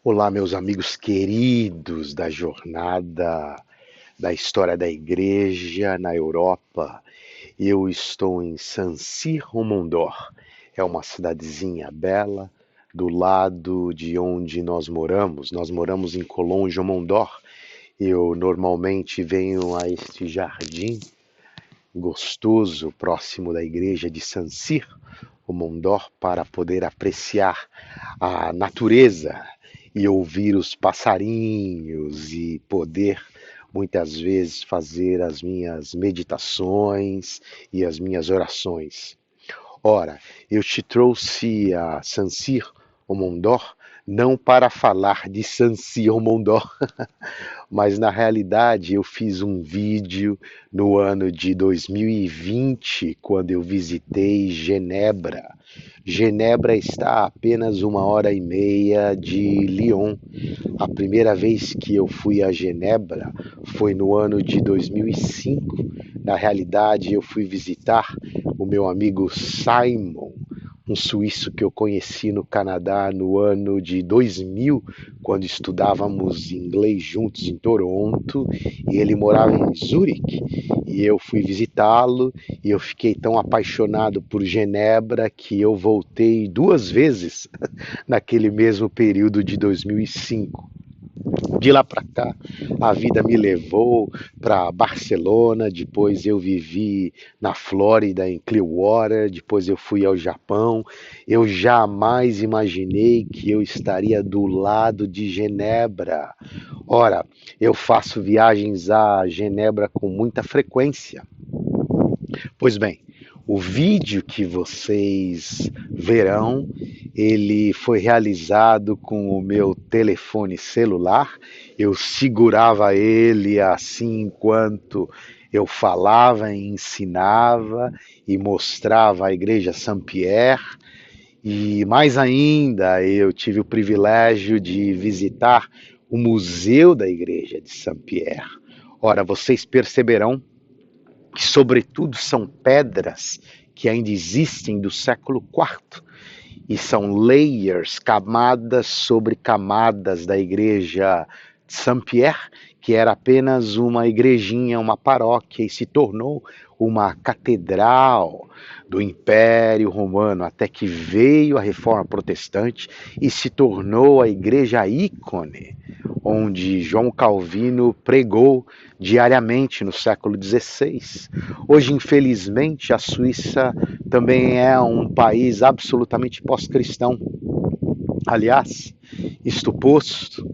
Olá, meus amigos queridos da jornada da história da igreja na Europa. Eu estou em Saint-Cyr-au-Mont-d'Or. É uma cidadezinha bela do lado de onde nós moramos. Nós moramos em Collonges-au-Mont-d'Or. Eu normalmente venho a este jardim gostoso próximo da igreja de Saint-Cyr-au-Mont-d'Or para poder apreciar a natureza e ouvir os passarinhos e poder muitas vezes fazer as minhas meditações e as minhas orações. Ora, eu te trouxe a Sancir au Mont-d'Or não para falar de Sancir au Mont-d'Or, mas na realidade eu fiz um vídeo no ano de 2020, quando eu visitei Genebra. Genebra está a apenas 1 hora e meia de Lyon. A primeira vez que eu fui a Genebra foi no ano de 2005. Na realidade, eu fui visitar o meu amigo Simon, um suíço que eu conheci no Canadá no ano de 2000, quando estudávamos inglês juntos em Toronto, e ele morava em Zurique, e eu fui visitá-lo, e eu fiquei tão apaixonado por Genebra que eu voltei 2 vezes naquele mesmo período de 2005. De lá para cá, a vida me levou para Barcelona, depois eu vivi na Flórida, em Clearwater, depois eu fui ao Japão. Eu jamais imaginei que eu estaria do lado de Genebra. Ora, eu faço viagens a Genebra com muita frequência. Pois bem, o vídeo que vocês verão, ele foi realizado com o meu telefone celular. Eu segurava ele assim enquanto eu falava e ensinava e mostrava a igreja Saint-Pierre. E mais ainda, eu tive o privilégio de visitar o museu da igreja de Saint-Pierre. Ora, vocês perceberão que sobretudo são pedras que ainda existem do século IV e são layers, camadas sobre camadas da igreja de Saint-Pierre, que era apenas uma igrejinha, uma paróquia, e se tornou uma catedral do Império Romano, até que veio a Reforma Protestante e se tornou a igreja ícone, onde João Calvino pregou diariamente no século XVI. Hoje, infelizmente, a Suíça também é um país absolutamente pós-cristão. Aliás, isto posto,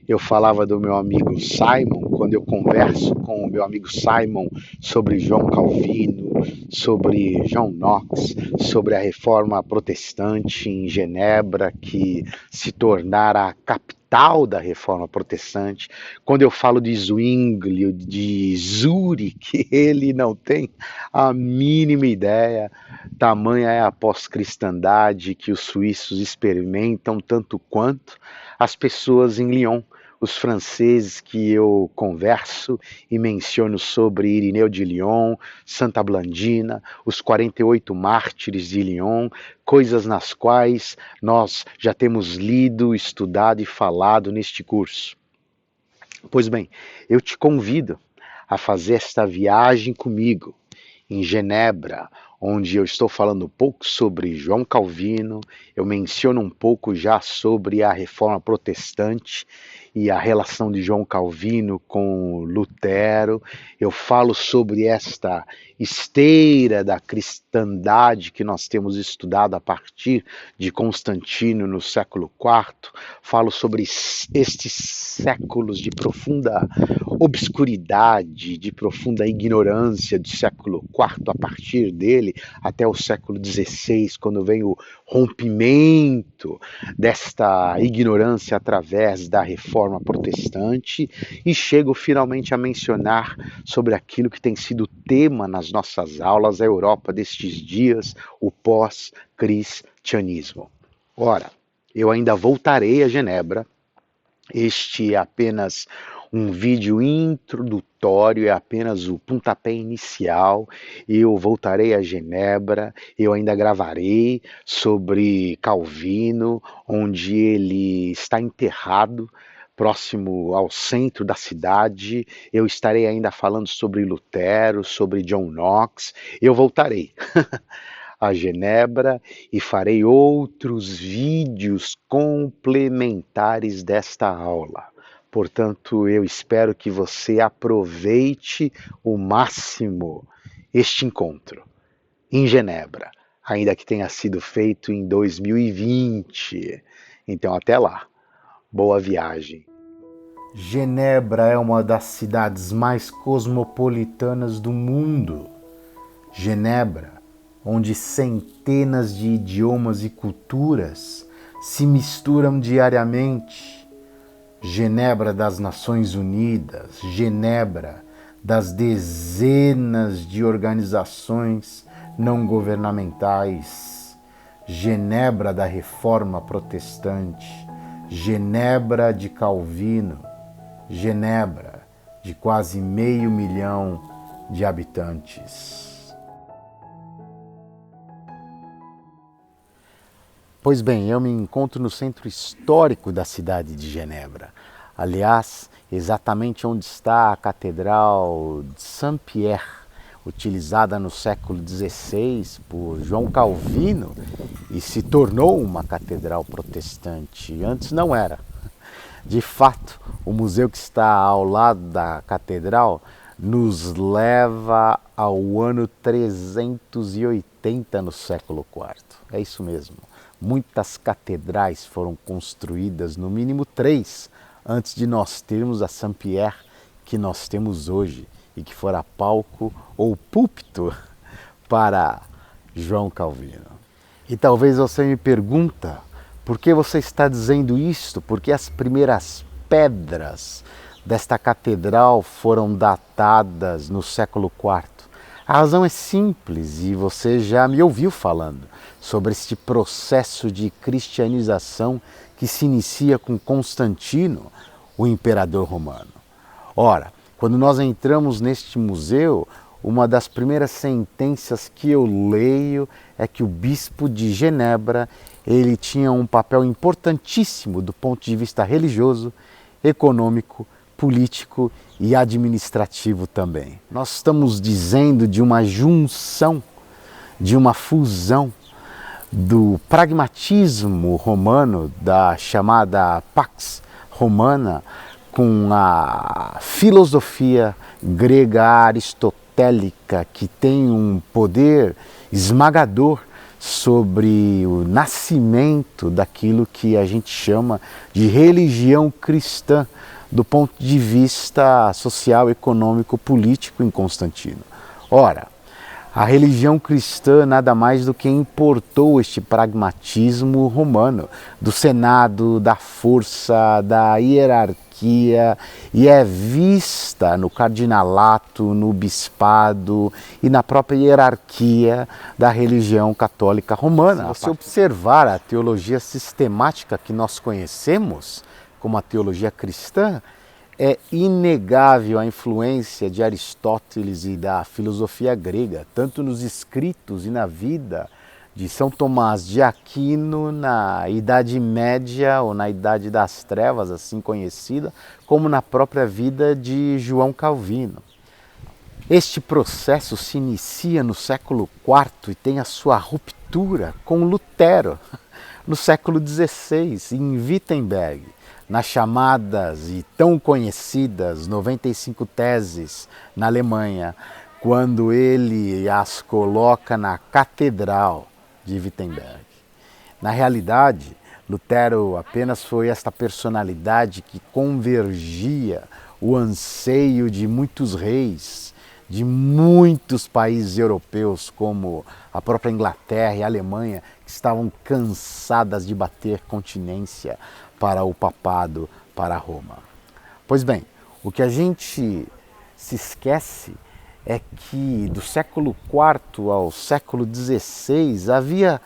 eu falava do meu amigo Simon, quando eu converso com o meu amigo Simon sobre João Calvino, sobre John Knox, sobre a reforma protestante em Genebra, que se tornara a capital da reforma protestante. Quando eu falo de Zwingli, de Zurich, ele não tem a mínima ideia. Tamanha é a pós-cristandade que os suíços experimentam, tanto quanto as pessoas em Lyon, os franceses que eu converso e menciono sobre Irineu de Lyon, Santa Blandina, os 48 mártires de Lyon, coisas nas quais nós já temos lido, estudado e falado neste curso. Pois bem, eu te convido a fazer esta viagem comigo em Genebra, onde eu estou falando um pouco sobre João Calvino, eu menciono um pouco já sobre a Reforma Protestante e a relação de João Calvino com Lutero. Eu falo sobre esta esteira da cristandade que nós temos estudado a partir de Constantino no século IV. Falo sobre estes séculos de profunda obscuridade, de profunda ignorância do século IV, a partir dele até o século XVI, quando vem o rompimento desta ignorância através da reforma protestante, e chego finalmente a mencionar sobre aquilo que tem sido tema nas nossas aulas, a Europa destes dias, o pós-cristianismo. Ora, eu ainda voltarei a Genebra. Este é apenas Um vídeo introdutório é apenas o pontapé inicial. Eu voltarei a Genebra, eu ainda gravarei sobre Calvino, onde ele está enterrado, próximo ao centro da cidade. Eu estarei ainda falando sobre Lutero, sobre John Knox. Eu voltarei a Genebra e farei outros vídeos complementares desta aula. Portanto, eu espero que você aproveite o máximo este encontro em Genebra, ainda que tenha sido feito em 2020. Então, até lá. Boa viagem. Genebra é uma das cidades mais cosmopolitanas do mundo. Genebra, onde centenas de idiomas e culturas se misturam diariamente. Genebra das Nações Unidas, Genebra das dezenas de organizações não governamentais, Genebra da Reforma Protestante, Genebra de Calvino, Genebra de quase 500 mil de habitantes. Pois bem, eu me encontro no centro histórico da cidade de Genebra. Aliás, exatamente onde está a Catedral de Saint-Pierre, utilizada no século XVI por João Calvino e se tornou uma catedral protestante. Antes não era. De fato, o museu que está ao lado da catedral nos leva ao ano 380 no século IV. É isso mesmo. Muitas catedrais foram construídas, no mínimo 3, antes de nós termos a Saint-Pierre que nós temos hoje e que fora palco ou púlpito para João Calvino. E talvez você me pergunta, por que você está dizendo isto? Porque as primeiras pedras desta catedral foram datadas no século IV. A razão é simples e você já me ouviu falando sobre este processo de cristianização que se inicia com Constantino, o imperador romano. Ora, quando nós entramos neste museu, uma das primeiras sentenças que eu leio é que o bispo de Genebra, ele tinha um papel importantíssimo do ponto de vista religioso, econômico, político e administrativo também. Nós estamos dizendo de uma junção, de uma fusão do pragmatismo romano, da chamada Pax Romana, com a filosofia grega aristotélica, que tem um poder esmagador sobre o nascimento daquilo que a gente chama de religião cristã, do ponto de vista social, econômico, político em Constantino. Ora, a religião cristã nada mais do que importou este pragmatismo romano, do Senado, da força, da hierarquia, e é vista no cardinalato, no bispado e na própria hierarquia da religião católica romana. Se você observar a teologia sistemática que nós conhecemos, como a teologia cristã, é inegável a influência de Aristóteles e da filosofia grega, tanto nos escritos e na vida de São Tomás de Aquino na Idade Média ou na Idade das Trevas, assim conhecida, como na própria vida de João Calvino. Este processo se inicia no século IV e tem a sua ruptura com Lutero, no século XVI, em Wittenberg, nas chamadas e tão conhecidas 95 teses na Alemanha, quando ele as coloca na Catedral de Wittenberg. Na realidade, Lutero apenas foi esta personalidade que convergia o anseio de muitos reis, de muitos países europeus, como a própria Inglaterra e a Alemanha, que estavam cansadas de bater continência para o papado, para Roma. Pois bem, o que a gente se esquece é que do século IV ao século XVI havia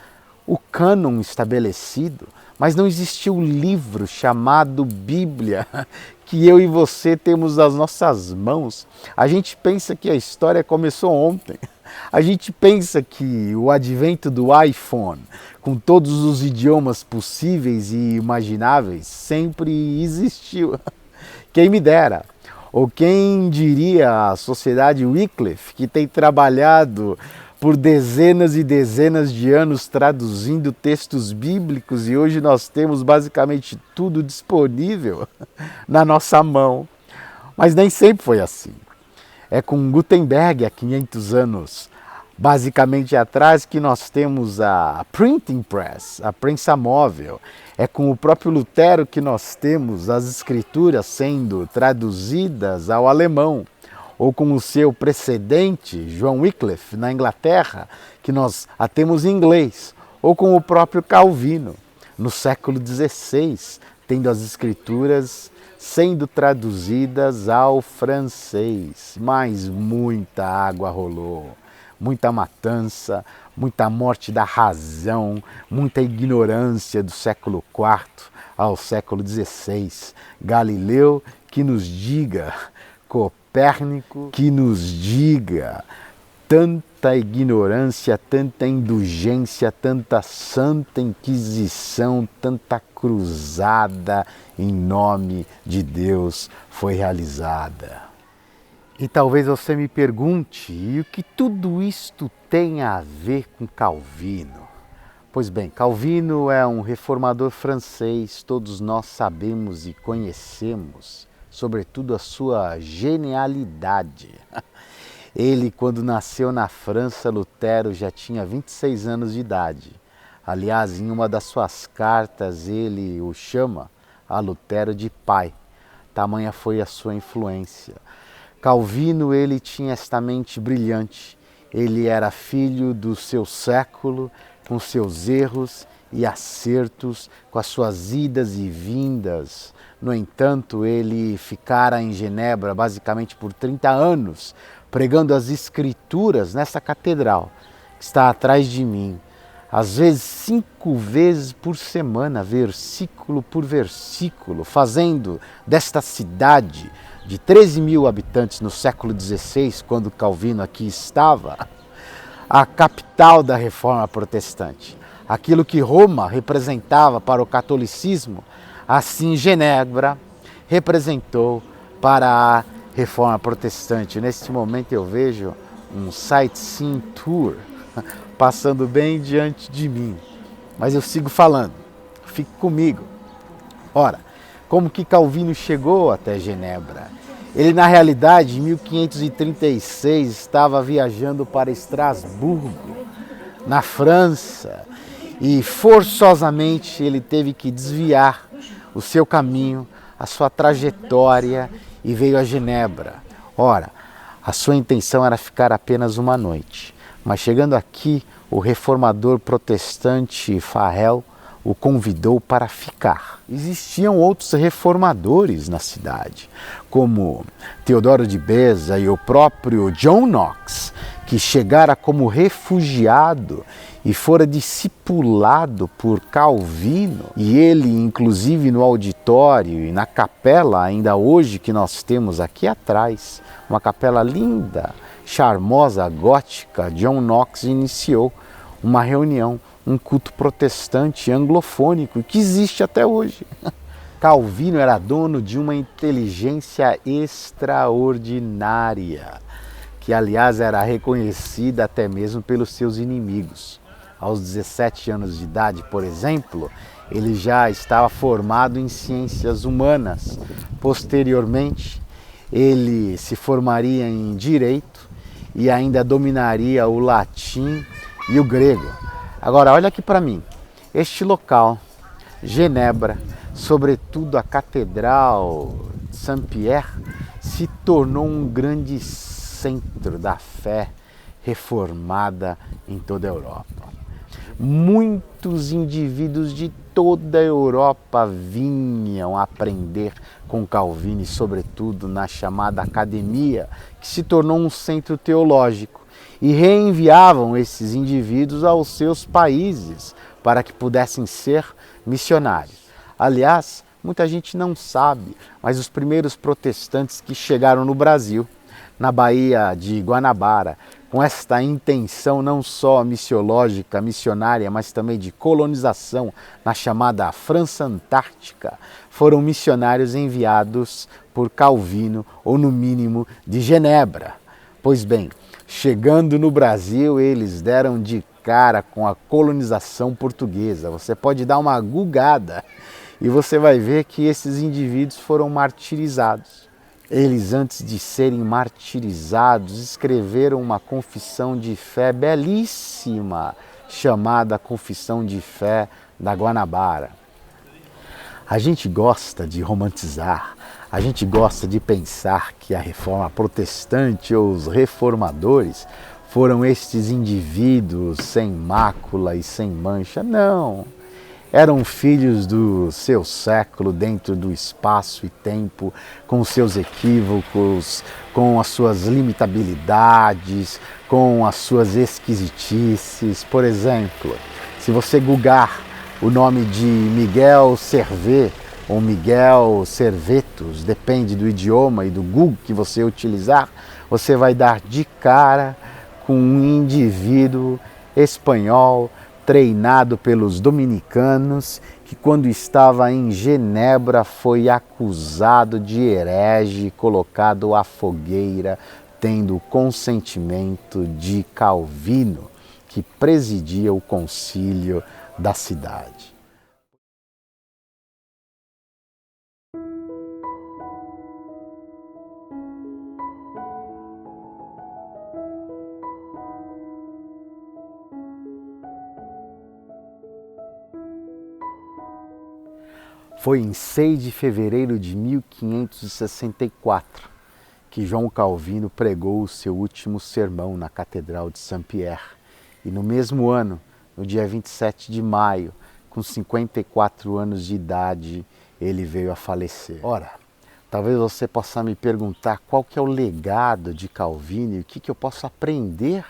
o cânon estabelecido, mas não existia o livro chamado Bíblia, que eu e você temos nas nossas mãos. A gente pensa que a história começou ontem. A gente pensa que o advento do iPhone, com todos os idiomas possíveis e imagináveis, sempre existiu. Quem me dera. Ou quem diria a sociedade Wycliffe, que tem trabalhado por dezenas e dezenas de anos traduzindo textos bíblicos e hoje nós temos basicamente tudo disponível na nossa mão. Mas nem sempre foi assim. É com Gutenberg há 500 anos, basicamente atrás, que nós temos a printing press, a prensa móvel. É com o próprio Lutero que nós temos as escrituras sendo traduzidas ao alemão, ou com o seu precedente, João Wycliffe, na Inglaterra, que nós a temos em inglês, ou com o próprio Calvino, no século XVI, tendo as escrituras sendo traduzidas ao francês. Mas muita água rolou, muita matança, muita morte da razão, muita ignorância do século IV ao século XVI. Galileu que nos diga, Copérnico que nos diga, tanta ignorância, tanta indulgência, tanta santa inquisição, tanta cruzada em nome de Deus foi realizada. E talvez você me pergunte, e o que tudo isto tem a ver com Calvino? Pois bem, Calvino é um reformador francês, todos nós sabemos e conhecemos, sobretudo a sua genialidade. Ele, quando nasceu na França, Lutero já tinha 26 anos de idade. Aliás, em uma das suas cartas, ele o chama a Lutero de pai. Tamanha foi a sua influência. Calvino, ele tinha esta mente brilhante. Ele era filho do seu século, com seus erros e acertos, com as suas idas e vindas. No entanto, ele ficara em Genebra basicamente por 30 anos, pregando as escrituras nessa catedral que está atrás de mim. Às vezes 5 vezes por semana, versículo por versículo, fazendo desta cidade de 13 mil habitantes no século XVI, quando Calvino aqui estava, a capital da Reforma Protestante. Aquilo que Roma representava para o catolicismo, assim Genebra representou para a Reforma Protestante. Neste momento eu vejo um sightseeing tour passando bem diante de mim. Mas eu sigo falando, fique comigo. Ora, como que Calvino chegou até Genebra? Ele, na realidade, em 1536, estava viajando para Estrasburgo, na França, e forçosamente ele teve que desviar o seu caminho, a sua trajetória, e veio a Genebra. Ora, a sua intenção era ficar apenas uma noite, mas chegando aqui, o reformador protestante Farel o convidou para ficar. Existiam outros reformadores na cidade, como Teodoro de Beza e o próprio John Knox, que chegara como refugiado e fora discipulado por Calvino. E ele, inclusive no auditório e na capela, ainda hoje que nós temos aqui atrás, uma capela linda, charmosa, gótica, John Knox iniciou uma reunião, um culto protestante anglofônico que existe até hoje. Calvino era dono de uma inteligência extraordinária, que aliás era reconhecida até mesmo pelos seus inimigos. Aos 17 anos de idade, por exemplo, ele já estava formado em ciências humanas. Posteriormente, ele se formaria em direito e ainda dominaria o latim e o grego. Agora, olha aqui para mim, este local, Genebra, sobretudo a Catedral de Saint-Pierre, se tornou um grande centro da fé reformada em toda a Europa. Muitos indivíduos de toda a Europa vinham aprender com Calvino, e sobretudo na chamada academia, que se tornou um centro teológico. e reenviavam esses indivíduos aos seus países para que pudessem ser missionários. Aliás, muita gente não sabe, mas os primeiros protestantes que chegaram no Brasil, na Baía de Guanabara, com esta intenção não só missiológica, missionária, mas também de colonização na chamada França Antártica, foram missionários enviados por Calvino, ou no mínimo de Genebra. Pois bem, chegando no Brasil, eles deram de cara com a colonização portuguesa. Você pode dar uma gugada e você vai ver que esses indivíduos foram martirizados. Eles, antes de serem martirizados, escreveram uma confissão de fé belíssima, chamada Confissão de Fé da Guanabara. A gente gosta de romantizar, a gente gosta de pensar que a reforma protestante ou os reformadores foram estes indivíduos sem mácula e sem mancha. Não! Eram filhos do seu século, dentro do espaço e tempo, com seus equívocos, com as suas limitabilidades, com as suas esquisitices. Por exemplo, se você googar o nome de Miguel Servet ou Miguel Servetos, depende do idioma e do Google que você utilizar, você vai dar de cara com um indivíduo espanhol, treinado pelos dominicanos, que quando estava em Genebra foi acusado de herege, colocado à fogueira, tendo o consentimento de Calvino, que presidia o concílio da cidade. Foi em 6 de fevereiro de 1564 que João Calvino pregou o seu último sermão na Catedral de Saint-Pierre. E no mesmo ano, no dia 27 de maio, com 54 anos de idade, ele veio a falecer. Ora, talvez você possa me perguntar qual que é o legado de Calvino e o que eu posso aprender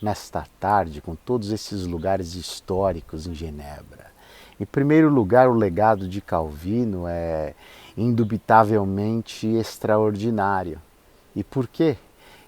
nesta tarde com todos esses lugares históricos em Genebra. Em primeiro lugar, o legado de Calvino é indubitavelmente extraordinário. E por quê?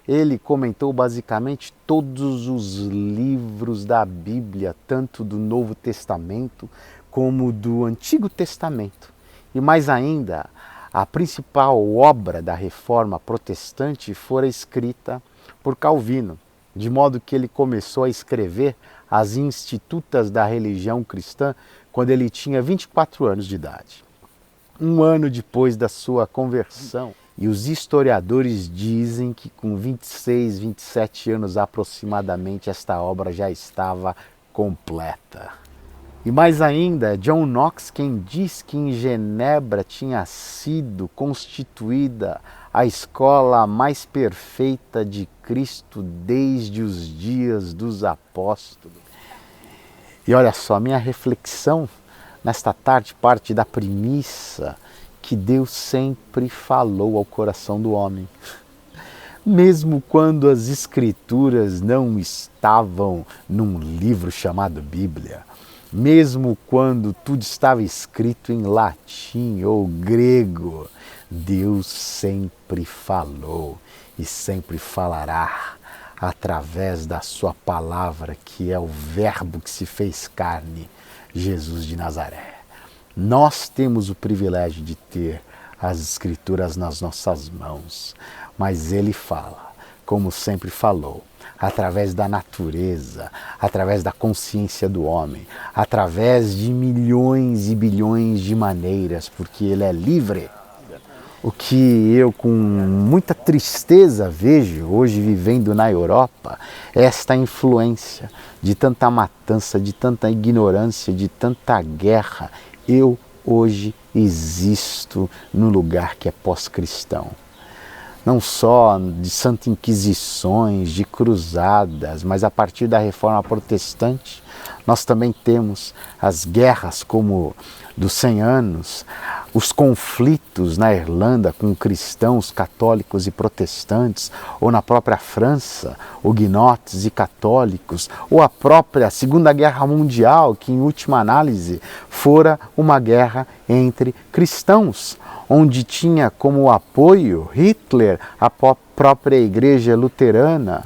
Ele comentou basicamente todos os livros da Bíblia, tanto do Novo Testamento como do Antigo Testamento. E mais ainda, a principal obra da Reforma Protestante fora escrita por Calvino, de modo que ele começou a escrever as Institutas da religião cristã quando ele tinha 24 anos de idade. Um ano depois da sua conversão. E os historiadores dizem que com 26, 27 anos aproximadamente, esta obra já estava completa. E mais ainda, John Knox quem diz que em Genebra tinha sido constituída a escola mais perfeita de Cristo desde os dias dos apóstolos. E olha só, minha reflexão nesta tarde parte da premissa que Deus sempre falou ao coração do homem. Mesmo quando as Escrituras não estavam num livro chamado Bíblia, mesmo quando tudo estava escrito em latim ou grego, Deus sempre falou e sempre falará através da sua palavra, que é o Verbo que se fez carne, Jesus de Nazaré. Nós temos o privilégio de ter as Escrituras nas nossas mãos, mas Ele fala, como sempre falou, através da natureza, através da consciência do homem, através de milhões e bilhões de maneiras, porque Ele é livre. O que eu com muita tristeza vejo hoje vivendo na Europa é esta influência de tanta matança, de tanta ignorância, de tanta guerra. Eu hoje existo no lugar que é pós-cristão. Não só de santas inquisições, de cruzadas, mas a partir da Reforma Protestante, nós também temos as guerras como dos 100 anos, os conflitos na Irlanda com cristãos, católicos e protestantes, ou na própria França, huguenotes e católicos, ou a própria Segunda Guerra Mundial, que em última análise fora uma guerra entre cristãos, onde tinha como apoio Hitler, a própria Igreja Luterana.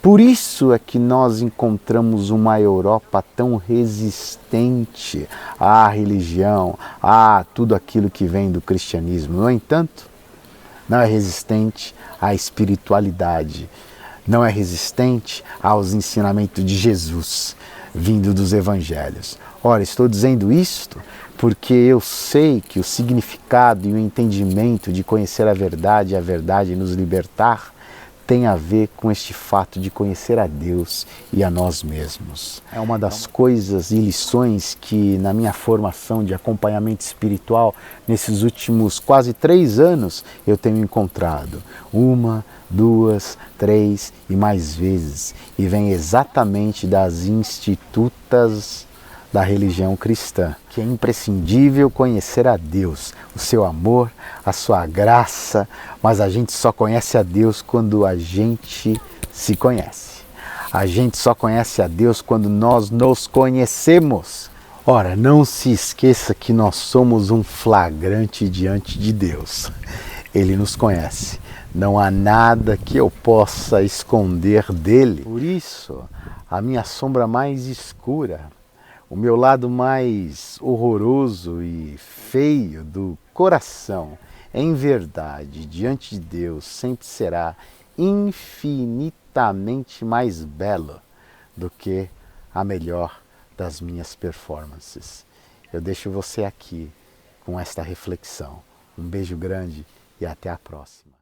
Por isso é que nós encontramos uma Europa tão resistente à religião, a tudo aquilo que vem do cristianismo. No entanto, não é resistente à espiritualidade, não é resistente aos ensinamentos de Jesus, vindo dos evangelhos. Ora, estou dizendo isto porque eu sei que o significado e o entendimento de conhecer a verdade e a verdade nos libertar tem a ver com este fato de conhecer a Deus e a nós mesmos. É uma das coisas e lições que na minha formação de acompanhamento espiritual, nesses últimos quase 3 anos, eu tenho encontrado. 1, 2, 3 e mais vezes. E vem exatamente das institutas da religião cristã, que é imprescindível conhecer a Deus, o seu amor, a sua graça, mas a gente só conhece a Deus quando a gente se conhece. A gente só conhece a Deus quando nós nos conhecemos. Ora, não se esqueça que nós somos um flagrante diante de Deus. Ele nos conhece. Não há nada que eu possa esconder dele. Por isso, a minha sombra mais escura, o meu lado mais horroroso e feio do coração, em verdade, diante de Deus, sempre será infinitamente mais belo do que a melhor das minhas performances. Eu deixo você aqui com esta reflexão. Um beijo grande e até a próxima.